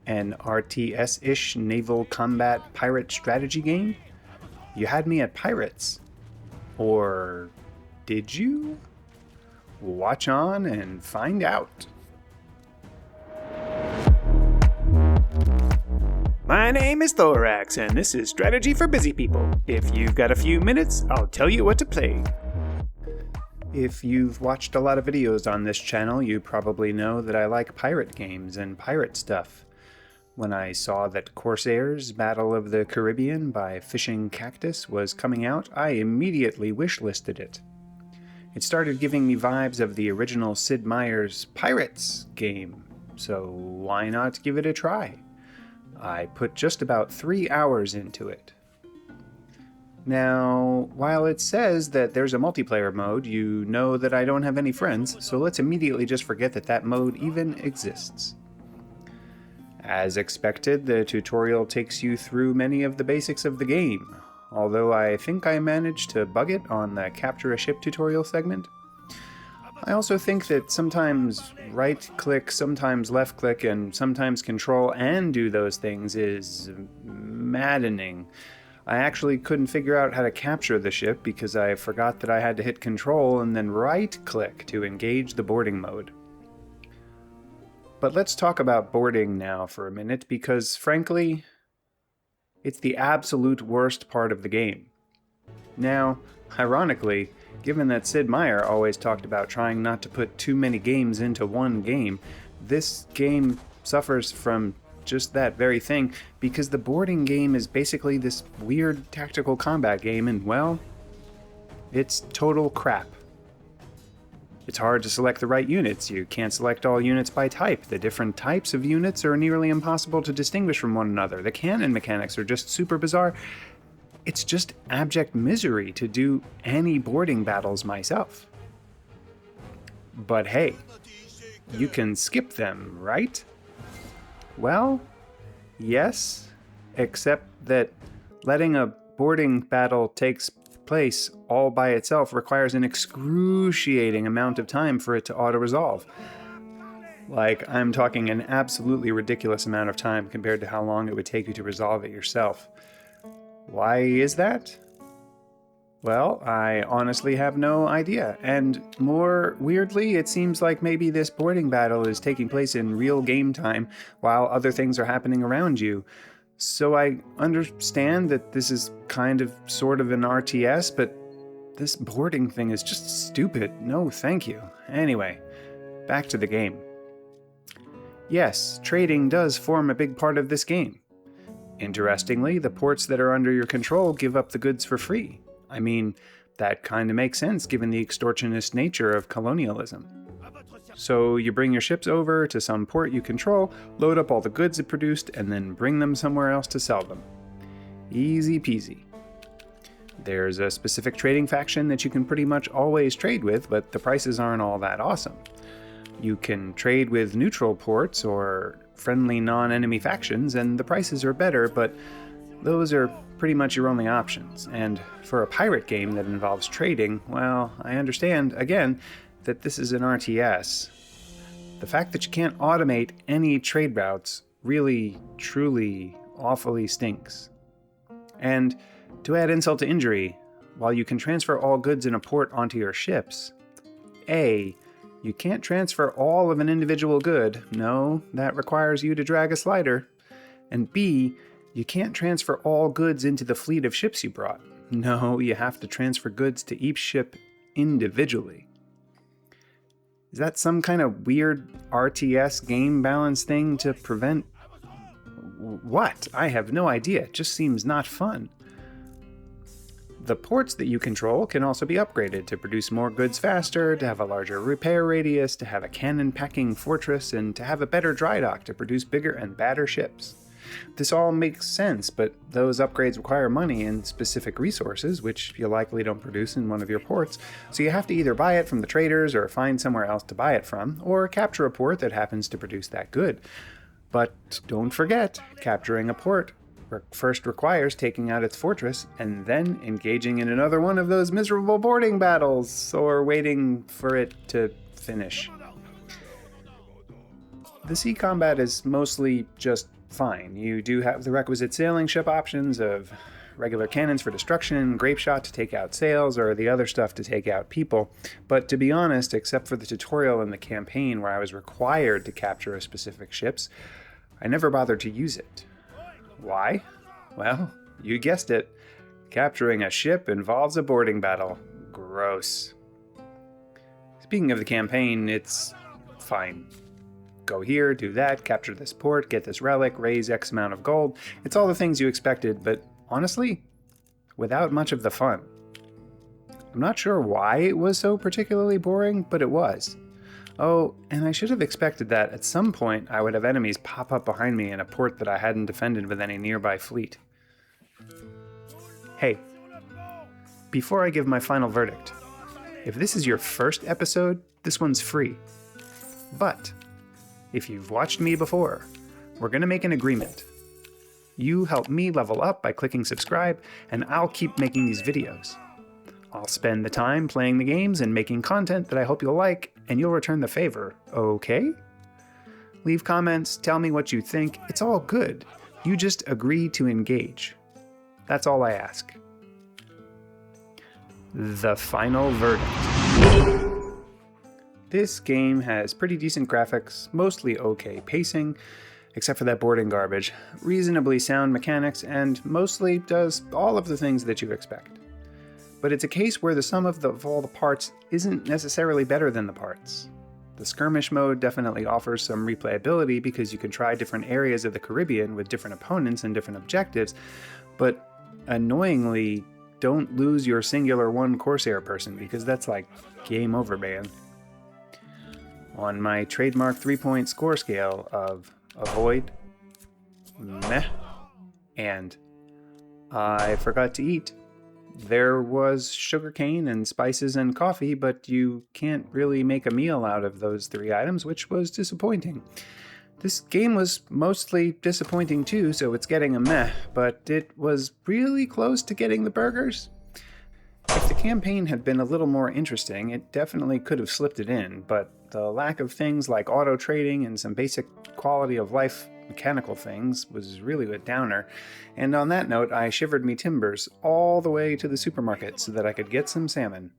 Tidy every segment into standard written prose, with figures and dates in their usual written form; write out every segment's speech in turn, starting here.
An RTS-ish naval combat pirate strategy game? You had me at pirates. Or did you? Watch on and find out. My name is Thoraxe, and this is Strategy for Busy People. If you've got a few minutes, I'll tell you what to play. If you've watched a lot of videos on this channel, you probably know that I like pirate games and pirate stuff. When I saw that Corsairs Battle of the Caribbean by Fishing Cactus was coming out, I immediately wishlisted it. It started giving me vibes of the original Sid Meier's Pirates game, so why not give it a try? I put just about 3 hours into it. Now, while it says that there's a multiplayer mode, you know that I don't have any friends, so let's immediately just forget that that mode even exists. As expected, the tutorial takes you through many of the basics of the game, although I think I managed to bug it on the Capture a Ship tutorial segment. I also think that sometimes right-click, sometimes left-click, and sometimes control and do those things is maddening. I actually couldn't figure out how to capture the ship because I forgot that I had to hit control and then right-click to engage the boarding mode. But let's talk about boarding now for a minute because, frankly, it's the absolute worst part of the game. Now, ironically, given that Sid Meier always talked about trying not to put too many games into one game, this game suffers from just that very thing because the boarding game is basically this weird tactical combat game and, well, it's total crap. It's hard to select the right units. You can't select all units by type. The different types of units are nearly impossible to distinguish from one another. The cannon mechanics are just super bizarre. It's just abject misery to do any boarding battles myself. But hey, you can skip them, right? Well, yes, except that letting a boarding battle take place all by itself requires an excruciating amount of time for it to auto-resolve. Like, I'm talking an absolutely ridiculous amount of time compared to how long it would take you to resolve it yourself. Why is that? Well, I honestly have no idea, and more weirdly, it seems like maybe this boarding battle is taking place in real game time while other things are happening around you. So I understand that this is kind of sort of an RTS, but this boarding thing is just stupid. No, thank you. Anyway, back to the game. Yes, trading does form a big part of this game. Interestingly, the ports that are under your control give up the goods for free. I mean, that kind of makes sense given the extortionist nature of colonialism. So you bring your ships over to some port you control, load up all the goods it produced, and then bring them somewhere else to sell them. Easy peasy. There's a specific trading faction that you can pretty much always trade with, but the prices aren't all that awesome. You can trade with neutral ports or friendly non-enemy factions, and the prices are better, but those are pretty much your only options. And for a pirate game that involves trading, well, I understand, again, that this is an RTS. The fact that you can't automate any trade routes really, truly, awfully stinks. And to add insult to injury, while you can transfer all goods in a port onto your ships, A, you can't transfer all of an individual good. No, that requires you to drag a slider. And B, you can't transfer all goods into the fleet of ships you brought. No, you have to transfer goods to each ship individually. Is that some kind of weird RTS game balance thing to prevent? What? I have no idea. It just seems not fun. The ports that you control can also be upgraded to produce more goods faster, to have a larger repair radius, to have a cannon-packing fortress, and to have a better dry dock to produce bigger and badder ships. This all makes sense, but those upgrades require money and specific resources, which you likely don't produce in one of your ports, so you have to either buy it from the traders or find somewhere else to buy it from, or capture a port that happens to produce that good. But don't forget, capturing a port first requires taking out its fortress and then engaging in another one of those miserable boarding battles, or waiting for it to finish. The sea combat is mostly just fine. You do have the requisite sailing ship options of regular cannons for destruction, grape shot to take out sails, or the other stuff to take out people. But to be honest, except for the tutorial in the campaign where I was required to capture a specific ships, I never bothered to use it. Why? Well, you guessed it. Capturing a ship involves a boarding battle. Gross. Speaking of the campaign, it's fine. Go here, do that, capture this port, get this relic, raise X amount of gold. It's all the things you expected, but honestly, without much of the fun. I'm not sure why it was so particularly boring, but it was. Oh, and I should have expected that at some point I would have enemies pop up behind me in a port that I hadn't defended with any nearby fleet. Hey, before I give my final verdict, if this is your first episode, this one's free. But if you've watched me before, we're gonna make an agreement. You help me level up by clicking subscribe, and I'll keep making these videos. I'll spend the time playing the games and making content that I hope you'll like, and you'll return the favor, okay? Leave comments, tell me what you think, it's all good. You just agree to engage. That's all I ask. The final verdict. This game has pretty decent graphics, mostly okay pacing, except for that boarding garbage, reasonably sound mechanics, and mostly does all of the things that you expect. But it's a case where the sum of all the parts isn't necessarily better than the parts. The skirmish mode definitely offers some replayability because you can try different areas of the Caribbean with different opponents and different objectives, but annoyingly, don't lose your singular one Corsair person because that's like game over, man. On my trademark 3-point score scale of avoid, meh, and I forgot to eat, there was sugarcane and spices and coffee, but you can't really make a meal out of those 3 items, which was disappointing. This game was mostly disappointing too, so it's getting a meh, but it was really close to getting the burgers. If the campaign had been a little more interesting, it definitely could have slipped it in, but the lack of things like auto trading and some basic quality of life mechanical things was really a downer. And on that note, I shivered me timbers all the way to the supermarket so that I could get some salmon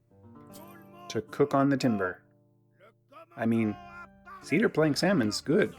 to cook on the timber. I mean, cedar plank salmon's good.